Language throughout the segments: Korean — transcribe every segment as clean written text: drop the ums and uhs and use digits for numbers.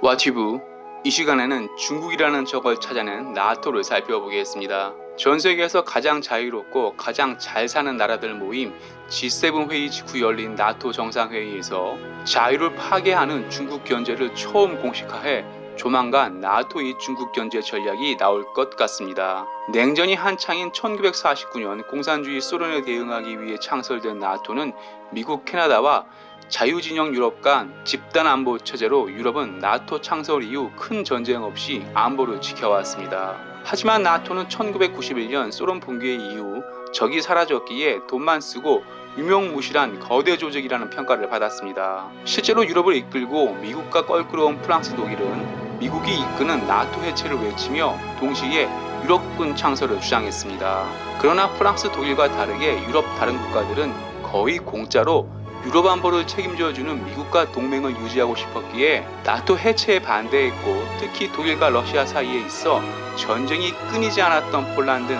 와티브, 이 시간에는 중국이라는 적을 찾아낸 나토를 살펴보겠습니다. 전 세계에서 가장 자유롭고 가장 잘 사는 나라들 모임 G7 회의 직후 열린 나토 정상회의에서 자유를 파괴하는 중국 견제를 처음 공식화해 조만간 나토의 중국 견제 전략이 나올 것 같습니다. 냉전이 한창인 1949년 공산주의 소련에 대응하기 위해 창설된 나토는 미국, 캐나다와 자유진영 유럽 간 집단 안보 체제로 유럽은 나토 창설 이후 큰 전쟁 없이 안보를 지켜왔습니다. 하지만 나토는 1991년 소련 붕괴 이후 적이 사라졌기에 돈만 쓰고 유명무실한 거대 조직이라는 평가를 받았습니다. 실제로 유럽을 이끌고 미국과 껄끄러운 프랑스, 독일은 미국이 이끄는 나토 해체를 외치며 동시에 유럽군 창설을 주장했습니다. 그러나 프랑스, 독일과 다르게 유럽 다른 국가들은 거의 공짜로 유럽 안보를 책임져주는 미국과 동맹을 유지하고 싶었기에 나토 해체에 반대했고, 특히 독일과 러시아 사이에 있어 전쟁이 끊이지 않았던 폴란드는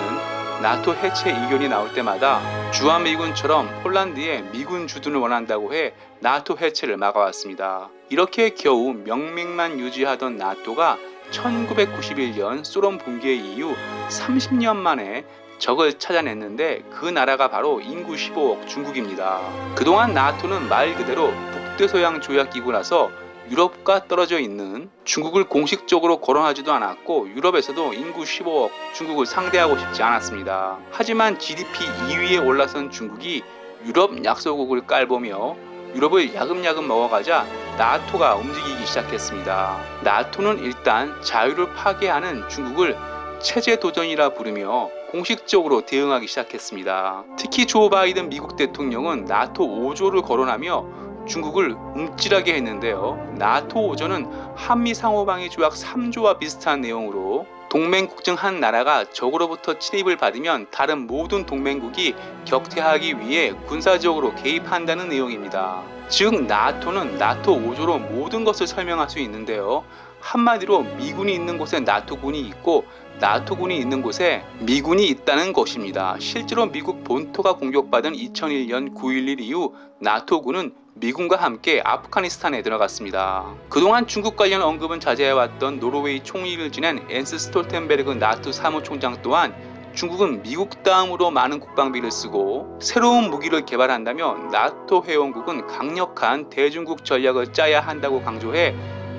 나토 해체 의견이 나올 때마다 주한미군처럼 폴란드에 미군 주둔을 원한다고 해 나토 해체를 막아왔습니다. 이렇게 겨우 명맥만 유지하던 나토가 1991년 소련 붕괴 이후 30년 만에 적을 찾아냈는데 그 나라가 바로 인구 15억 중국입니다. 그동안 나토는 말 그대로 북대서양 조약기구라서 유럽과 떨어져 있는 중국을 공식적으로 거론하지도 않았고, 유럽에서도 인구 15억 중국을 상대하고 싶지 않았습니다. 하지만 GDP 2위에 올라선 중국이 유럽 약소국을 깔보며 유럽을 야금야금 먹어가자 나토가 움직이기 시작했습니다. 나토는 일단 자유를 파괴하는 중국을 체제 도전이라 부르며 공식적으로 대응하기 시작했습니다. 특히 조 바이든 미국 대통령은 나토 5조를 거론하며 중국을 움찔하게 했는데요. 나토 5조는 한미 상호방위 조약 3조와 비슷한 내용으로 동맹국 중 한 나라가 적으로부터 침입을 받으면 다른 모든 동맹국이 격퇴하기 위해 군사적으로 개입한다는 내용입니다. 즉 나토는 나토 5조로 모든 것을 설명할 수 있는데요. 한마디로 미군이 있는 곳에 나토군이 있고 나토군이 있는 곳에 미군이 있다는 것입니다. 실제로 미국 본토가 공격받은 2001년 9.11 이후 나토군은 미군과 함께 아프가니스탄에 들어갔습니다. 그동안 중국 관련 언급은 자제해왔던 노르웨이 총리를 지낸 엔스 스톨텐베르그 나토 사무총장 또한 중국은 미국 다음으로 많은 국방비를 쓰고 새로운 무기를 개발한다며 나토 회원국은 강력한 대중국 전략을 짜야 한다고 강조해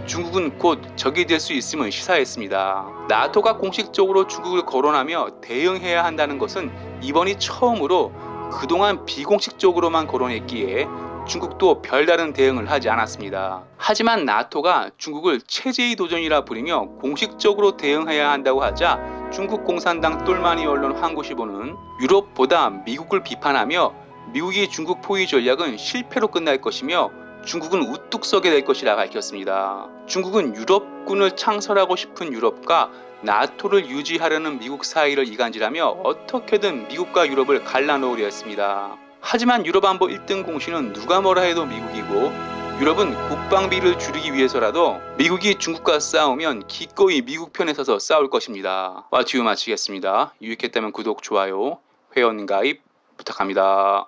중국은 곧 적이 될 수 있음을 시사했습니다. 나토가 공식적으로 중국을 거론하며 대응해야 한다는 것은 이번이 처음으로 그동안 비공식적으로만 거론했기에 중국도 별다른 대응을 하지 않았습니다. 하지만 나토가 중국을 체제의 도전이라 부르며 공식적으로 대응해야 한다고 하자 중국 공산당 똘마니 언론 환구시보는 유럽보다 미국을 비판하며 미국이 중국 포위 전략은 실패로 끝날 것이며 중국은 우뚝 서게 될 것이라 밝혔습니다. 중국은 유럽군을 창설하고 싶은 유럽과 나토를 유지하려는 미국 사이를 이간질하며 어떻게든 미국과 유럽을 갈라놓으려 했습니다. 하지만 유럽 안보 1등 공신은 누가 뭐라 해도 미국이고, 유럽은 국방비를 줄이기 위해서라도 미국이 중국과 싸우면 기꺼이 미국 편에 서서 싸울 것입니다. 와티브 마치겠습니다. 유익했다면 구독, 좋아요, 회원 가입 부탁합니다.